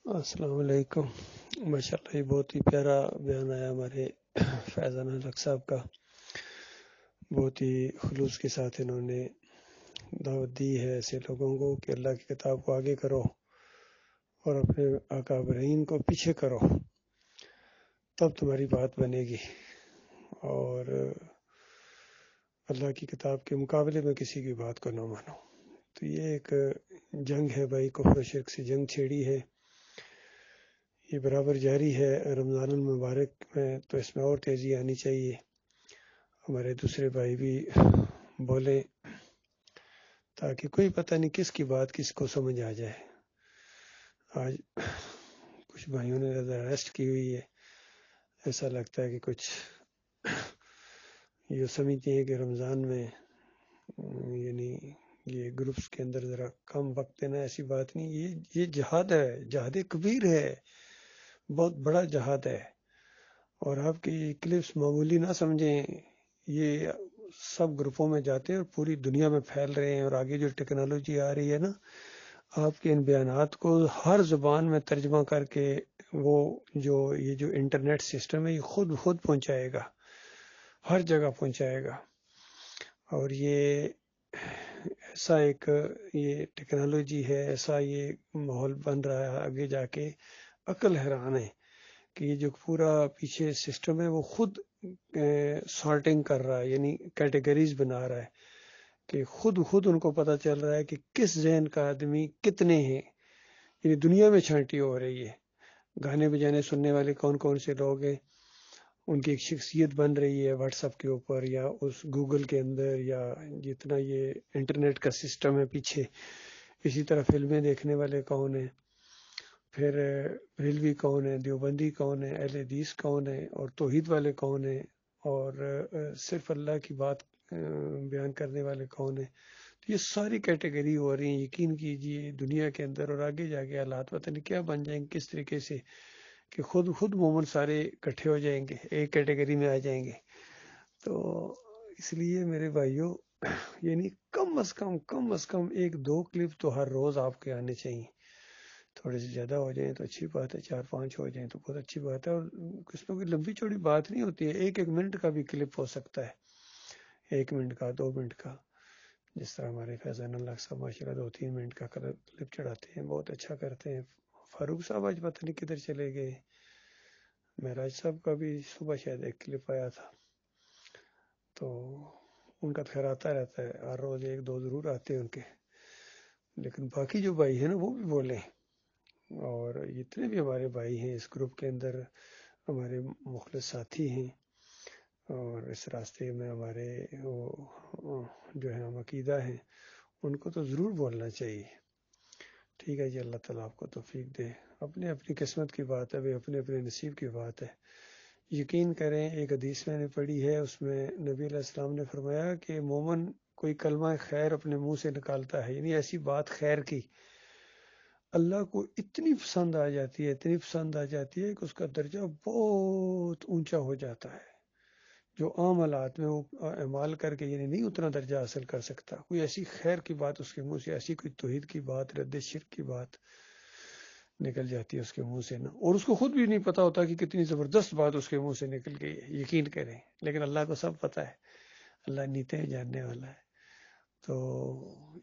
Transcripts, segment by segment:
السلام علیکم۔ ماشاءاللہ یہ بہت ہی پیارا بیان آیا ہمارے فیضان الحق صاحب کا۔ بہت ہی خلوص کے ساتھ انہوں نے دعوت دی ہے ایسے لوگوں کو کہ اللہ کی کتاب کو آگے کرو اور اپنے آقا ابراہیم کو پیچھے کرو، تب تمہاری بات بنے گی، اور اللہ کی کتاب کے مقابلے میں کسی کی بات کو نہ مانو۔ تو یہ ایک جنگ ہے بھائی، کفر و شرک سے جنگ چھیڑی ہے، یہ برابر جاری ہے رمضان المبارک میں، تو اس میں اور تیزی آنی چاہیے۔ ہمارے دوسرے بھائی بھی بولیں تاکہ کوئی پتہ نہیں کس کی بات کس کو سمجھ آ جائے۔ آج کچھ بھائیوں نے ریسٹ کی ہوئی ہے، ایسا لگتا ہے کہ کچھ یہ سمجھتے ہیں کہ رمضان میں یعنی یہ گروپس کے اندر ذرا کم وقت دینا، ایسی بات نہیں، یہ جہاد ہے، جہاد کبیر ہے، بہت بڑا جہاد ہے، اور آپ کی کلپس معمولی نہ سمجھیں، یہ سب گروپوں میں جاتے ہیں اور پوری دنیا میں پھیل رہے ہیں، اور آگے جو ٹیکنالوجی آ رہی ہے نا، آپ کے ان بیانات کو ہر زبان میں ترجمہ کر کے وہ یہ جو انٹرنیٹ سسٹم ہے یہ خود پہنچائے گا، ہر جگہ پہنچائے گا۔ اور یہ ایسا ایک یہ ٹیکنالوجی ہے، ایسا یہ ماحول بن رہا ہے آگے جا کے، عقل حیران ہے کہ یہ جو پورا پیچھے سسٹم ہے وہ خود سارٹنگ کر رہا ہے، یعنی کیٹیگریز بنا رہا ہے کہ خود ان کو پتہ چل رہا ہے کہ کس ذہن کا آدمی کتنے ہیں، یعنی دنیا میں چھانٹی ہو رہی ہے، گانے بجانے سننے والے کون کون سے لوگ ہیں، ان کی ایک شخصیت بن رہی ہے واٹس ایپ کے اوپر یا اس گوگل کے اندر، یا جتنا یہ انٹرنیٹ کا سسٹم ہے پیچھے۔ اسی طرح فلمیں دیکھنے والے کون ہیں، پھر بریلوی کون ہے، دیوبندی کون ہے، اہل حدیث کون ہے، اور توحید والے کون ہیں، اور صرف اللہ کی بات بیان کرنے والے کون ہیں۔ تو یہ ساری کیٹیگری ہو رہی ہیں، یقین کیجئے دنیا کے اندر، اور آگے جا کے حالات پتہ نہیں کیا بن جائیں گے، کس طریقے سے کہ خود مومن سارے اکٹھے ہو جائیں گے، ایک کیٹیگری میں آ جائیں گے۔ تو اس لیے میرے بھائیوں، یعنی کم از کم 1-2 کلپ تو ہر روز آپ کے آنے چاہیے، تھوڑے سے زیادہ ہو جائیں تو اچھی بات ہے، 4-5 ہو جائیں تو بہت اچھی بات ہے، اور اس میں کوئی لمبی چوڑی بات نہیں ہوتی ہے، 1 منٹ کا بھی کلپ ہو سکتا ہے، 1 منٹ کا، 2 منٹ کا، جس طرح ہمارے فیضان اللہ صاحب ماشاءاللہ 2-3 منٹ کا کلپ چڑھاتے ہیں، بہت اچھا کرتے ہیں۔ فاروق صاحب آج پتہ نہیں کدھر چلے گئے، معراج صاحب کا بھی صبح شاید ایک کلپ آیا تھا، تو ان کا خیر آتا رہتا ہے، ہر روز 1-2 ضرور آتے ہیں ان کے، لیکن باقی جو بھائی ہیں نا وہ بھی بولیں، اور جتنے بھی ہمارے بھائی ہیں اس گروپ کے اندر، ہمارے مخلص ساتھی ہیں، اور اس راستے میں ہمارے جو ہے ہم عقیدہ ہیں، ان کو تو ضرور بولنا چاہیے۔ ٹھیک ہے جی، اللہ تعالیٰ آپ کو توفیق دے، اپنی اپنی قسمت کی بات ہے، اپنے اپنے نصیب کی بات ہے۔ یقین کریں، ایک حدیث میں نے پڑھی ہے، اس میں نبی علیہ السلام نے فرمایا کہ مومن کوئی کلمہ خیر اپنے منہ سے نکالتا ہے، یعنی ایسی بات خیر کی، اللہ کو اتنی پسند آ جاتی ہے، اتنی پسند آ جاتی ہے کہ اس کا درجہ بہت اونچا ہو جاتا ہے، جو عام حالات میں وہ اعمال کر کے یعنی نہیں اتنا درجہ حاصل کر سکتا۔ کوئی ایسی خیر کی بات اس کے منہ سے، ایسی کوئی توحید کی بات، رد شرک کی بات نکل جاتی ہے اس کے منہ سے نا، اور اس کو خود بھی نہیں پتا ہوتا کہ کتنی زبردست بات اس کے منہ سے نکل گئی ہے، یقین کریں، لیکن اللہ کو سب پتا ہے، اللہ نیتیں جاننے والا ہے۔ تو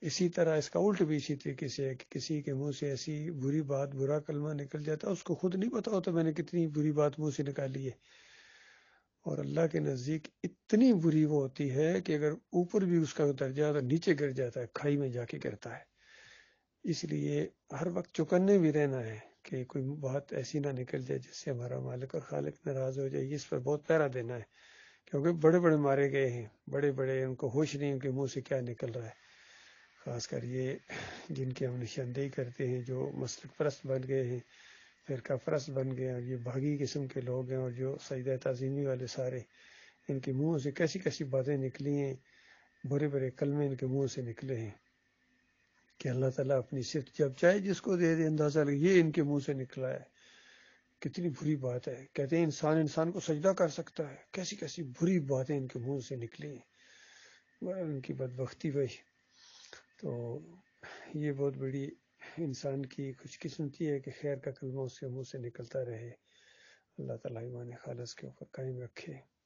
اسی طرح اس کا الٹ بھی اسی طریقے سے ہے کہ کسی کے منہ سے ایسی بری بات، برا کلمہ نکل جاتا ہے، اس کو خود نہیں پتا ہوتا میں نے کتنی بری بات منہ سے نکالی ہے، اور اللہ کے نزدیک اتنی بری وہ ہوتی ہے کہ اگر اوپر بھی اس کا درجہ تو نیچے گر جاتا ہے، کھائی میں جا کے گرتا ہے۔ اس لیے ہر وقت چوکنے بھی رہنا ہے کہ کوئی بات ایسی نہ نکل جائے جس سے ہمارا مالک اور خالق ناراض ہو جائے، اس پر بہت پہرا دینا ہے، کیونکہ بڑے بڑے مارے گئے ہیں، بڑے بڑے، ان کو ہوش نہیں ان کے منہ سے کیا نکل رہا ہے، خاص کر یہ جن کی ہم نشاندہی کرتے ہیں، جو مسلک پرست بن گئے ہیں، فرقہ پرست بن گئے ہیں، اور یہ بھاگی قسم کے لوگ ہیں، اور جو سجدہ تعظیمی والے سارے، ان کے منہ سے کیسی کیسی باتیں نکلی ہیں، برے برے کلمے ان کے منہ سے نکلے ہیں کہ اللہ تعالیٰ اپنی صفت جب چاہے جس کو دے دے، اندازہ لگے یہ ان کے منہ سے نکلا ہے، کتنی بری بات ہے۔ کہتے ہیں انسان کو سجدہ کر سکتا ہے، کیسی کیسی بری باتیں ان کے منہ سے نکلی ہیں، ان کی بدبختی بھائی۔ تو یہ بہت بڑی انسان کی خوش قسمتی ہے کہ خیر کا کلمہ اس کے منہ سے نکلتا رہے۔ اللہ تعالیٰ ایمان خالص کے اوپر قائم رکھے۔